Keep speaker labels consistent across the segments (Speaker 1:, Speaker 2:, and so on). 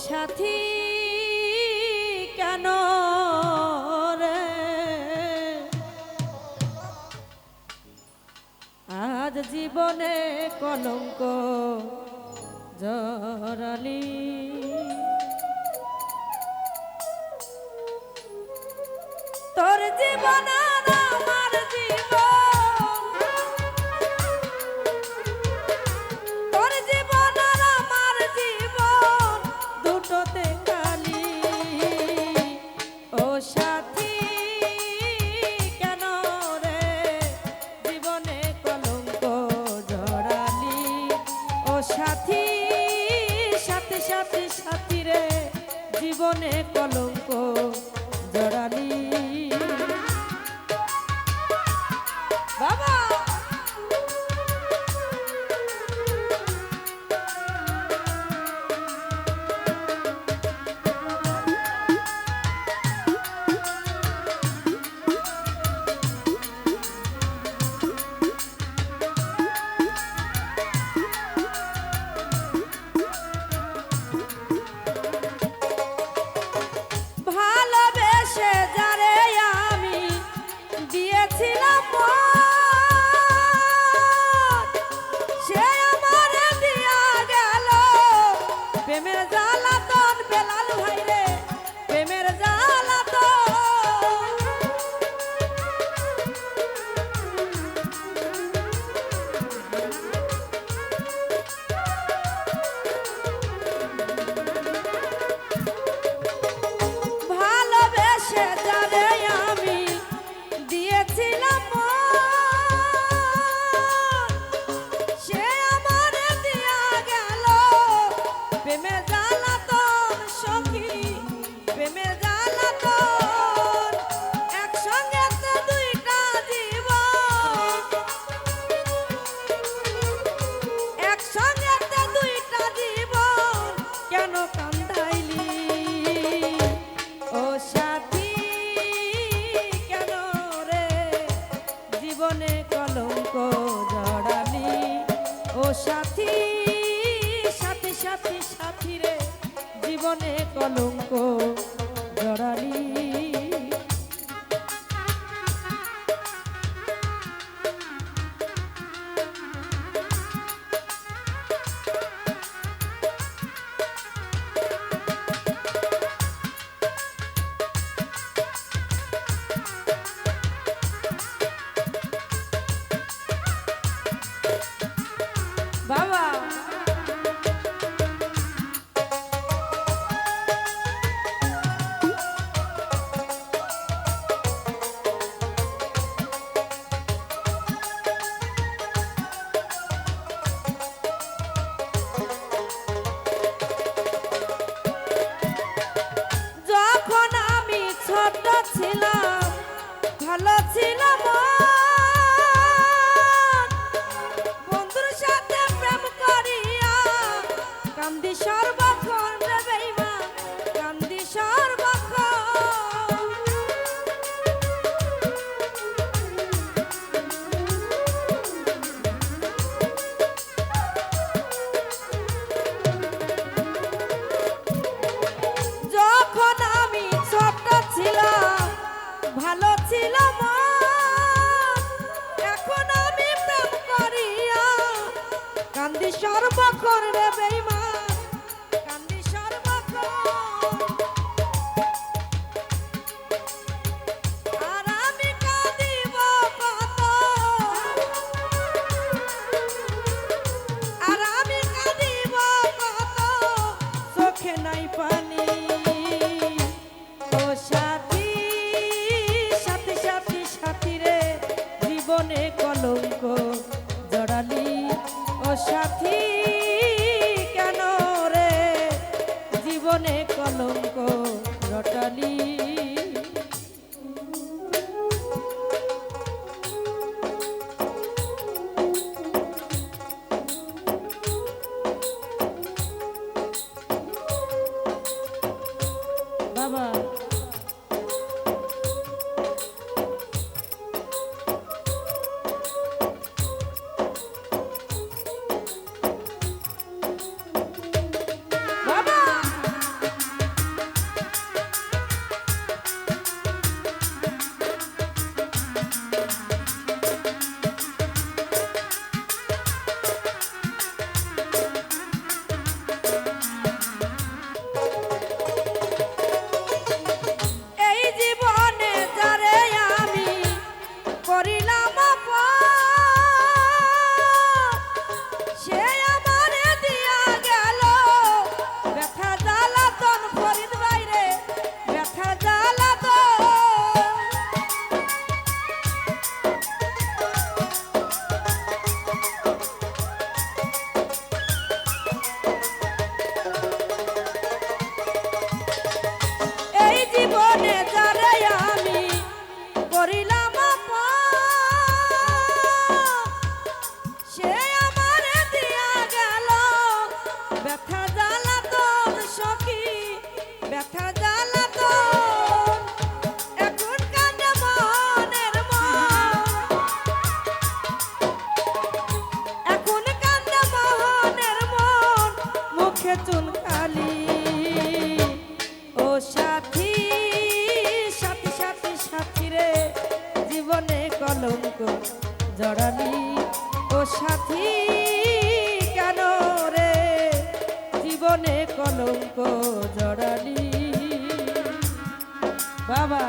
Speaker 1: সাথী কেন রে আজ জীবনে কলঙ্ক জড়ালি তোর জীবন আর আমার জীবন তোর জীবন আর আমার জীবন দুটোতে কালি ও সাথী কেন রে জীবনে কলঙ্ক জড়ালি ও সাথী সাথে সাথে সাথী রে জীবনে কলঙ্ক জড়ালি বাবা ভালোবেসে যারে আমি দিয়েছিলাম সে আমার দিয়া গেল প্রেমের জ্বালাতন বেলাল ভাই রে প্রেমের জ্বালাতন ভালোবেসে যারে আমি দিয়েছিলাম সে আমার দিয়া গেল প্রেমের জ্বালাতন সখী প্রেমের জ্বালাতন একসঙ্গে তো দুইটা জীবন একসঙ্গে তো দুইটা জীবন কেন কান্দাইলি ও সাথী কেন রে জীবনে কলঙ্ক জড়ালি ও সাথী সাথে সাথে সাথী রে জীবনে কলঙ্ক জড়ালি বাবা যখন আমি ছোট ছিলাম ভালো ছিলাম বন্ধুর সাথে প্রেম করিয়া কান্দি সর্বক্ষণ রে বেঈমান কান্দি সর্বক্ষণ যখন আমি ছোট ছিলাম ভালো ছিলাম এখন আমি প্রেম করিয়া কান্দি সর্বক্ষণ রে বেঈমান কান্দি সর্বক্ষণ আর আমি কাঁদিব কত আর আমি কাঁদিব কত চোখে নাই পানি ও সাথী সাথী সাথী সাথী রে জীবনে কলঙ্ক জড়ালি ও সাথী কেন রে জীবনে কলঙ্ক রটালি বাবা চুন খালি ও সাথী সাথী সাথী সাথী রে জীবনে কলঙ্ক জড়ালি ও সাথী কেন রে জীবনে কলঙ্ক জড়ালি বাবা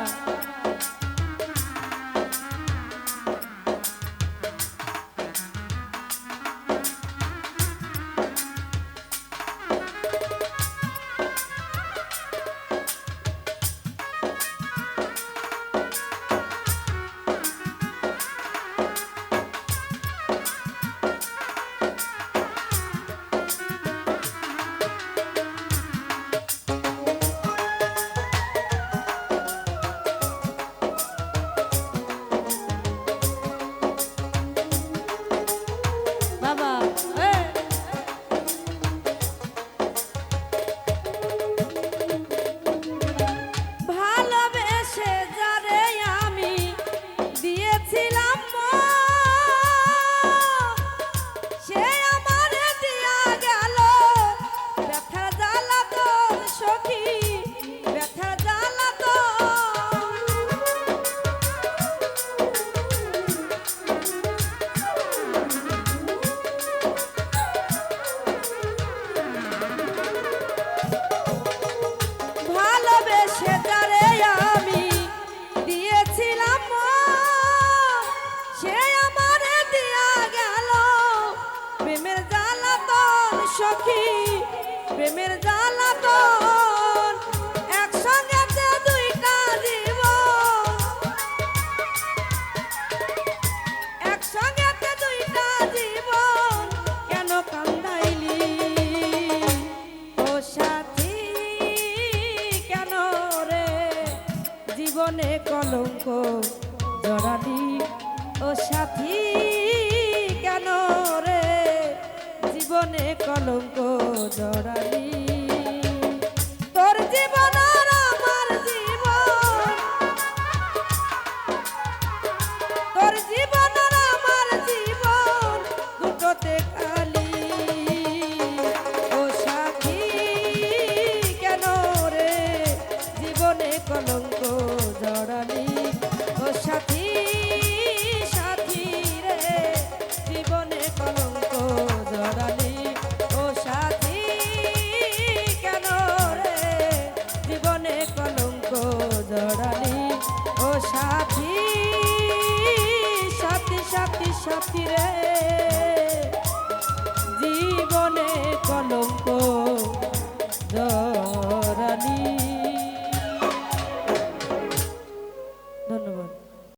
Speaker 1: বাবা ভালোবেসে যারে আমি দিয়েছিলাম সে আমার দিয়া গেল ব্যথা জ্বালাতন সখী ব্যথা জ্বালাতন ভালোবেসে যারে আমি দিয়েছিলাম সে আমার দিয়া গেল প্রেমের জ্বালাতন সখী প্রেমের জ্বালাতন একসঙ্গে দুইটা জীবন একসঙ্গে দুইটা জীবন কেন কান্দাইলি ও সাথী কেন রে জীবনে কলঙ্ক জড়ালি ও সাথী কেন রে জীবনে কলঙ্ক জড়ালি তোর জীবন আর আমার জীবন তোর জীবন আর আমার জীবন দুটোতে খালি ও সাথী কেন রে জীবনে কলঙ্ক জড়ালি ও সাথী সাথী রে জীবনে কলঙ্ক জড়ালি ও সাথী কেন রে জীবনে কলঙ্ক জড়ালি ও সাথী সাথী সাথী সাথী রে জীবনে কলঙ্ক